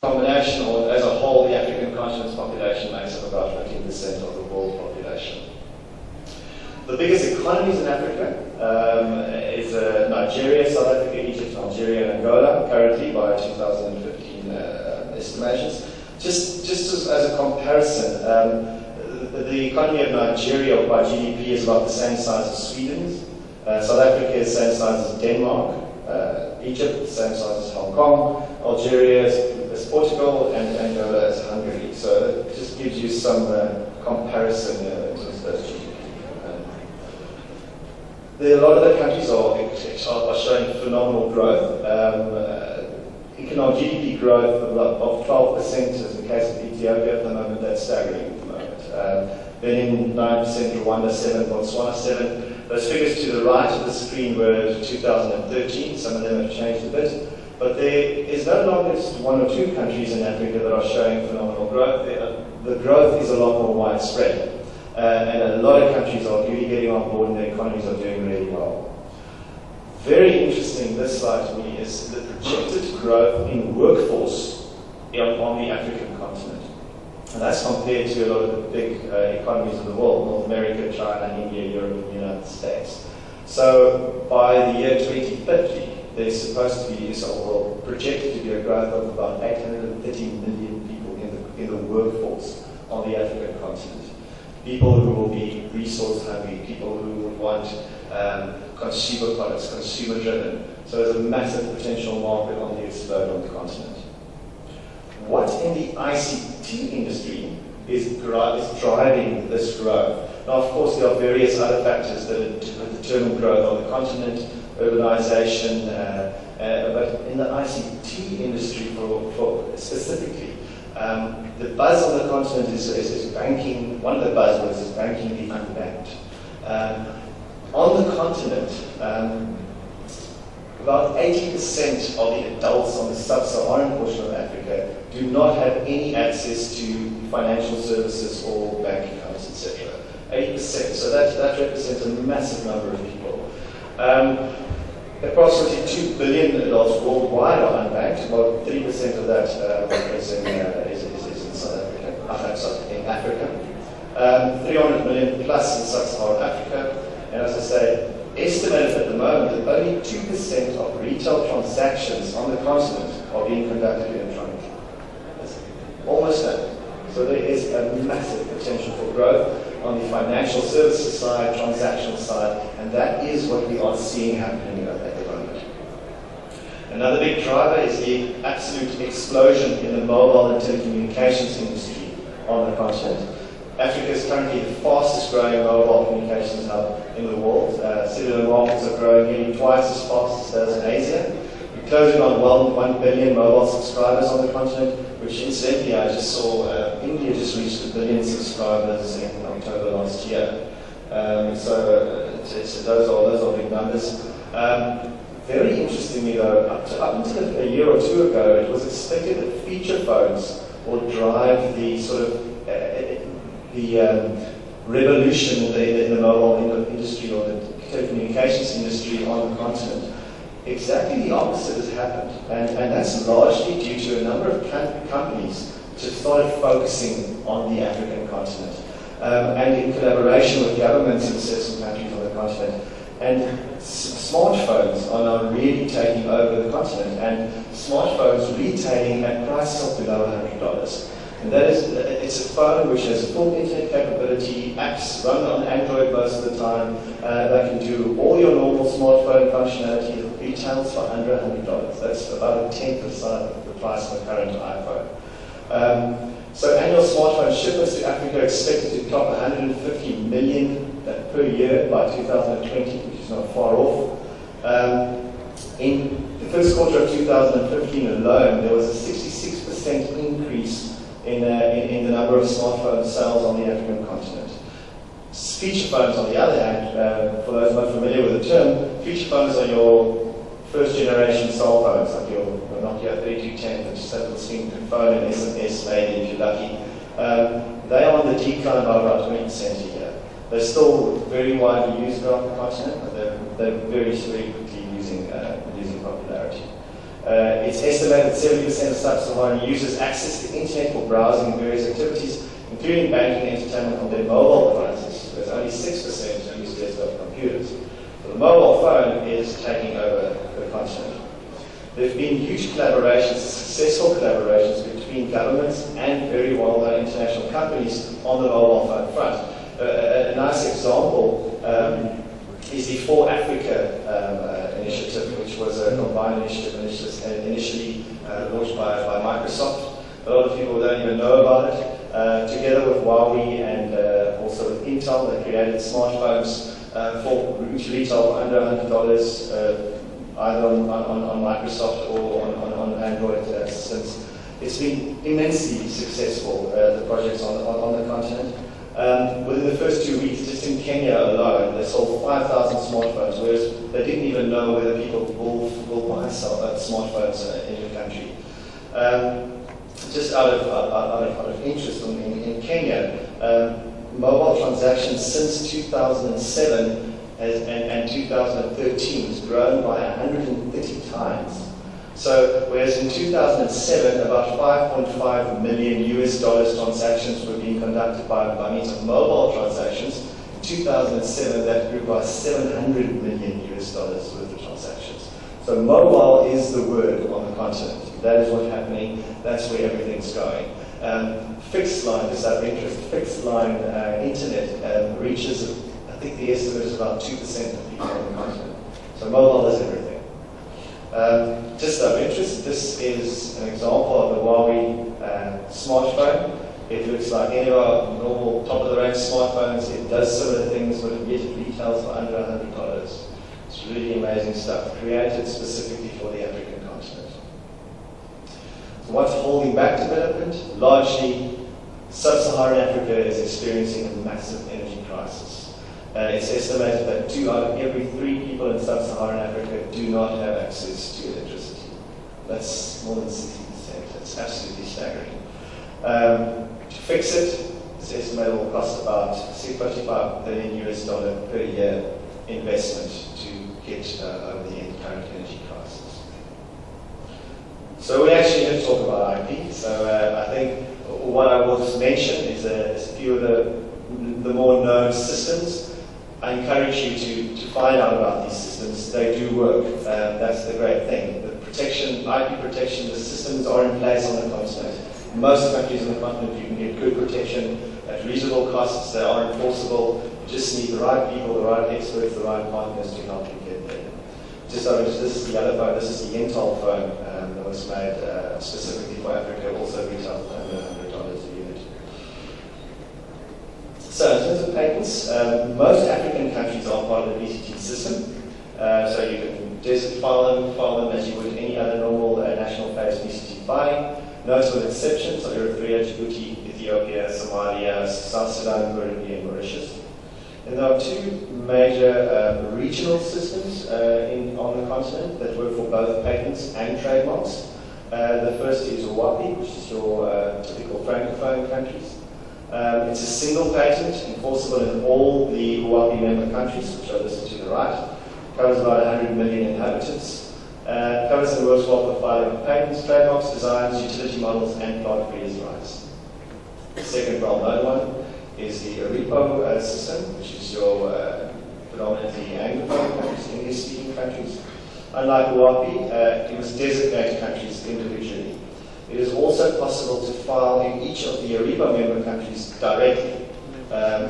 combination, or as a whole, the African continent's population makes up about 15% of the world population. The biggest economies in Africa is Nigeria, South Africa, Egypt, Algeria, and Angola, currently by 2015 estimations. Just as a comparison, the economy of Nigeria by GDP is about the same size as Sweden's. South Africa is the same size as Denmark. Egypt, the same size as Hong Kong. Algeria is Portugal, and Angola is Hungary. So it just gives you some comparison in terms of those GDP. A lot of the countries are showing phenomenal growth. Economic GDP growth of 12% is the case of Ethiopia at the moment. That's staggering at the moment. Benin 9%, Rwanda 7%, Botswana 7%. Those figures to the right of the screen were 2013. Some of them have changed a bit. But there is no longer just one or two countries in Africa that are showing phenomenal growth. The growth is a lot more widespread. And a lot of countries are really getting on board and their economies are doing really well. Very interesting, this slide to me, is the projected growth in workforce on the African continent. And that's compared to a lot of the big economies of the world, North America, China, India, Europe, and the United States. So by the year 2050, there's supposed to be, or projected to be a growth of about 830 million people in the workforce on the African continent. People who will be resource hungry, people who will want consumer products, consumer driven. So there's a massive potential market on the explode on the continent. What in the ICT industry is driving this growth? Now, of course, there are various other factors that determine growth on the continent, urbanization, but in the ICT industry for specifically, the buzz on the continent is banking. One of the buzzwords is banking the unbanked. On the continent, about 80% of the adults on the sub-Saharan portion of Africa do not have any access to financial services or bank accounts, etc. 80%. So that represents a massive number of people. Approximately 2 billion adults worldwide are unbanked. About 3% of that is in South Africa. In Africa. 300 million plus in sub-Saharan Africa. And as I say, estimated at the moment that only 2% of retail transactions on the continent are being conducted electronically. That's almost none. So there is a massive potential for growth on the financial services side, transactional side, and that is what we are seeing happening at the moment. Another big driver is the absolute explosion in the mobile and telecommunications industry on the continent. Africa is currently the fastest growing mobile communications hub in the world. Cellular markets are growing nearly twice as fast as those in Asia. We're closing on 1 billion mobile subscribers on the continent, which incidentally I just saw India just reached 1 billion subscribers in October last year. So those are big numbers. Very interestingly though, up until a year or two ago, it was expected that feature phones will drive the sort of revolution in the mobile industry or the telecommunications industry on the continent. Exactly the opposite has happened, and that's largely due to a number of companies which have started focusing on the African continent, and in collaboration with governments in certain countries on the continent. And smartphones are now really taking over the continent, and smartphones retailing at prices of below $100. And that is, it's a phone which has full internet capability, apps run on Android most of the time, that can do all your normal smartphone functionality. It retails for under $100. That's about a tenth of the price of a current iPhone. So annual smartphone shipments to Africa are expected to top 150 million per year by 2020, which is not far off. In the first quarter of 2015 alone, there was a 66% increase in the number of smartphone sales on the African continent. Feature phones, on the other hand, for those not familiar with the term, feature phones are your first generation cell phones, like your Nokia 3210, which is a little screen phone and SMS maybe if you're lucky. They are on the decline by about 20% a year. They're still very widely used around the continent, but they're very, very quickly losing popularity. It's estimated that 70% of sub-Saharan users access the internet for browsing and various activities, including banking and entertainment on their mobile devices, whereas only 6% use desktop computers. So the mobile phone is taking over the continent. There have been huge collaborations, successful collaborations between governments and very well-known international companies on the mobile phone front. A nice example is the For Africa initiative, which was a combined initiative initially launched by Microsoft. A lot of people don't even know about it. Together with Huawei and also with Intel, they created smartphones for retail for under $100, either on Microsoft or on Android systems. It's been immensely successful, the projects on the continent. Within the first 2 weeks, just in Kenya alone, they sold 5,000 smartphones, whereas they didn't even know whether people will buy smartphones in the country. Just out of interest in Kenya, mobile transactions since 2007 and 2013 has grown by 130 times. So, whereas in 2007, about 5.5 million US dollars transactions were being conducted by means of mobile transactions, in 2007 that grew by 700 million US dollars worth of transactions. So mobile is the word on the continent. That is what's happening. That's where everything's going. Fixed line, just out of interest, fixed line internet reaches, I think the estimate is about 2% of people on the continent. So mobile is everything. Just out of interest, this is an example of the Huawei smartphone. It looks like any of our normal top-of-the-range smartphones. It does similar things, but yet it retails for under $100. It's really amazing stuff, created specifically for the African continent. So what's holding back development? Largely, sub-Saharan Africa is experiencing a massive energy crisis. It's estimated that 2 out of every 3 people in sub-Saharan Africa do not have access to electricity. That's more than 60%. That's absolutely staggering. To fix it, it's estimated will cost about $55 billion US per year investment to get over the current energy crisis. So we actually need to talk about IP. So I think what I will just mention is a few of the more known systems. I encourage you to find out about these systems. They do work. That's the great thing. The protection, IP protection, the systems are in place on the continent. In most countries on the continent, you can get good protection at reasonable costs. They are enforceable. You just need the right people, the right experts, the right partners to help you get there. Just so this is the other phone. This is the Intel phone that was made specifically for Africa. Also retails for under $100 a unit. So in terms of patents, most African countries are part of the VCT system. So you can just file them as you would any other normal national-based VCT filing. Notable exceptions are Eritrea, Djibouti, Ethiopia, Somalia, South Sudan, Burundi, and Mauritius. And there are 2 major regional systems on the continent that work for both patents and trademarks. The first is WAPI, which is your typical francophone countries. It's a single patent, enforceable in all the WAPI member countries, which are listed to the right. Covers about 100 million inhabitants. Covers and works well for filing of patents, trademarks, designs, utility models, and plant breeders' rights. The second well-known one is the ERIPO system, which is your predominantly Anglophone countries, English-speaking countries. Unlike WAPI, it was designated countries individually. It is also possible to file in each of the ERIPO member countries directly.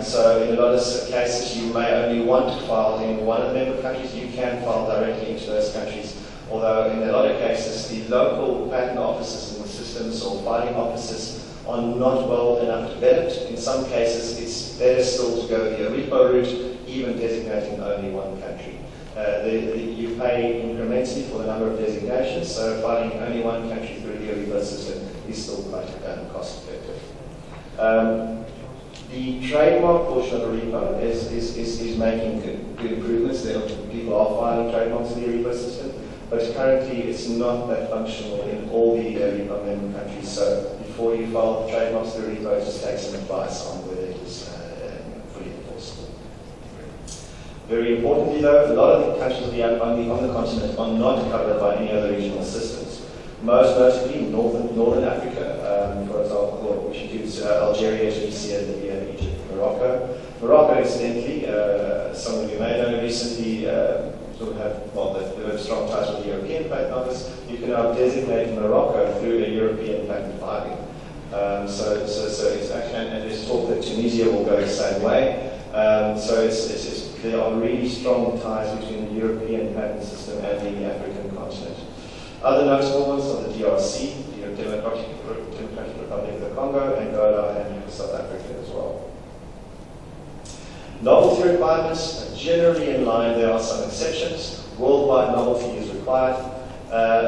So in a lot of cases, you may only want to file in one of the member countries. You can file directly into those countries. Although in a lot of cases, the local patent offices in the systems or filing offices are not well enough developed. In some cases, it's better still to go the ERIPO route, even designating only one country. You pay incrementally for the number of designations, so filing only one country through the ERIPO system is still quite cost effective. The trademark portion of ERIPO is making good improvements. People are filing trademarks in the ERIPO system, but currently it's not that functional in all the ERIPO member countries. So before you file trademarks through ERIPO, just take some advice on whether it is fully enforceable. Very importantly though, a lot of the countries on the continent are not covered by any other regional systems. most notably Northern Africa, for example, which includes Algeria, Tunisia, Libya, Egypt, Morocco. Morocco, incidentally, some of you may know recently, sort of have strong ties with the European Patent Office. You can now designate Morocco through a European patent filing. So it's actually, and there's talk that Tunisia will go the same way. There are really strong ties between the European patent system and the African continent. Other notable ones are the DRC, the Democratic Republic of the Congo, Angola, and South Africa as well. Novelty requirements are generally in line. There are some exceptions. Worldwide novelty is required.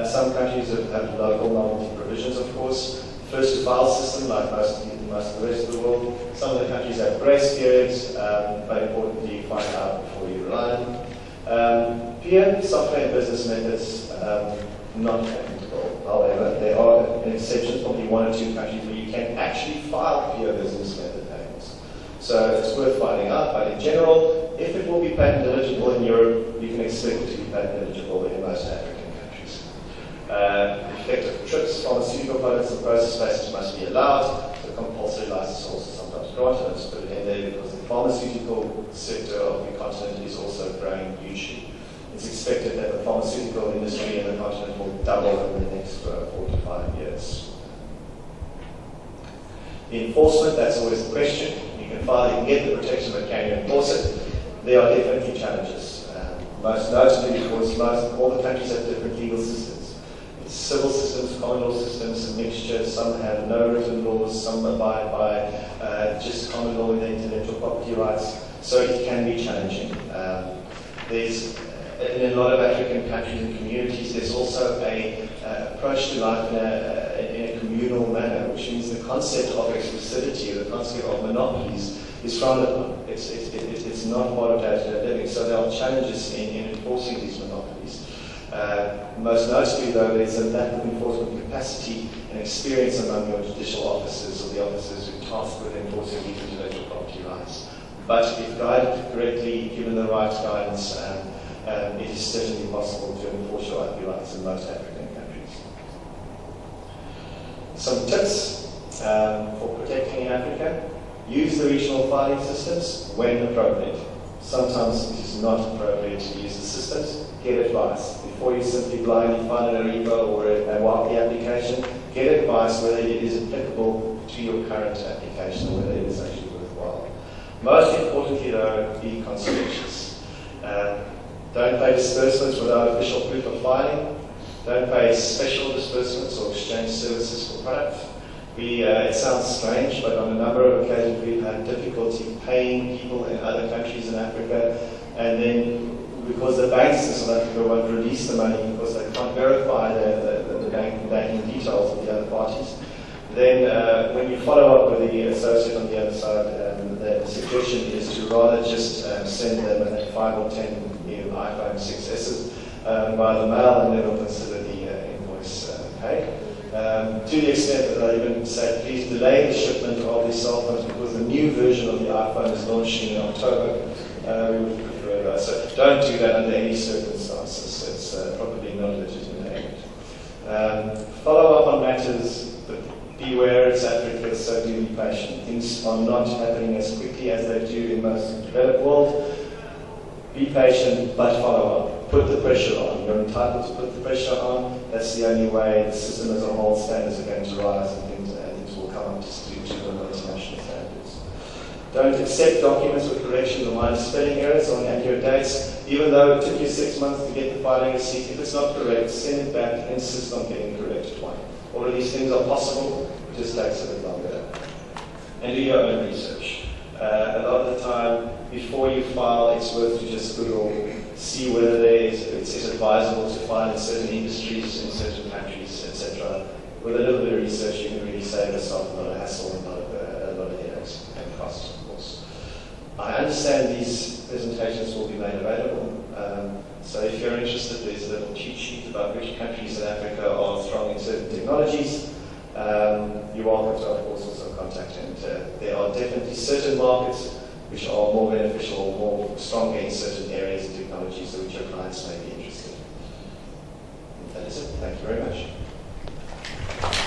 Some countries have local novelty provisions, of course. First to file system, like most of the rest of the world. Some of the countries have grace periods, but importantly, you find out before you rely on them. Peer software and business methods, not patentable. However, there are exceptions, probably 1 or 2 countries where you can actually file peer business method patents. So it's worth finding out, but in general, if it will be patent eligible in Europe, you can expect it to be patent eligible in most African countries. Effective TRIPS, pharmaceutical products and process spaces must be allowed. The compulsory license also sometimes granted. Let's put it in there because the pharmaceutical sector of the continent is also growing hugely. It's expected that the pharmaceutical industry in the continent will double over the next 4 to 5 years. The enforcement, that's always the question. You can file, you can get the protection, but can you enforce it? There are definitely challenges. Most notably because all the countries have different legal systems. Civil systems, common law systems, a mixture. Some have no written laws, some abide by just common law with intellectual property rights. So it can be challenging. There's, in a lot of African countries and communities, there's also an approach to life in a communal manner, which means the concept of exclusivity or the concept of monopolies is frowned upon. It's not part of day-to-day living. So there are challenges in enforcing these monopolies. Most notably, though, there's a lack of enforcement capacity and experience among your judicial officers or the officers who are tasked with enforcing these intellectual property rights. But if guided correctly, given the right guidance, it is certainly possible to enforce your IP rights in most African countries. Some tips for protecting in Africa. Use the regional filing systems when appropriate. Sometimes it is not appropriate to use the systems. Get advice. Before you simply blindly file an ARIPA or a WAPI application, get advice whether it is applicable to your current application or whether it is actually worthwhile. Most importantly, though, be conscientious. Don't pay disbursements without official proof of filing. Don't pay special disbursements or exchange services for product. It sounds strange, but on a number of occasions we've had difficulty paying people in other countries in Africa, and then because the banks in South Africa won't release the money because they can't verify the banking details of the other parties, then when you follow up with the associate on the other side, the suggestion is to rather just send them 5 or 10 new iPhone 6Ss by the mail, and then we'll consider the invoice paid. To the extent that I even say, please delay the shipment of these cell phones because the new version of the iPhone is launching in October. We would prefer that. So don't do that under any circumstances. It's probably not legitimate. Follow up on matters, but beware, it's Africa, so do be patient. Things are not happening as quickly as they do in most developed world. Be patient, but follow up. Put the pressure on. You're entitled to put the pressure on. That's the only way. The system as a whole, standards are going to rise and things will come up to international standards. Don't accept documents with corrections or minor spelling errors or inaccurate dates. Even though it took you 6 months to get the filing receipt, if it's not correct, send it back and insist on getting corrected one. All of these things are possible, it just takes a bit longer. And do your own research. A lot of the time, before you file, it's worth to just Google, see whether it's advisable to file in certain industries, in certain countries, etc. With a little bit of research, you can really save yourself a lot of hassle and a lot of headaches and costs, of course. I understand these presentations will be made available. So if you're interested, there's a little cheat sheet about which countries in Africa are strong in certain technologies. You're welcome to, of course, also contact him. There are definitely certain markets which are more beneficial, more stronger in certain areas of technology, so which your clients may be interested in. That is it. Thank you very much.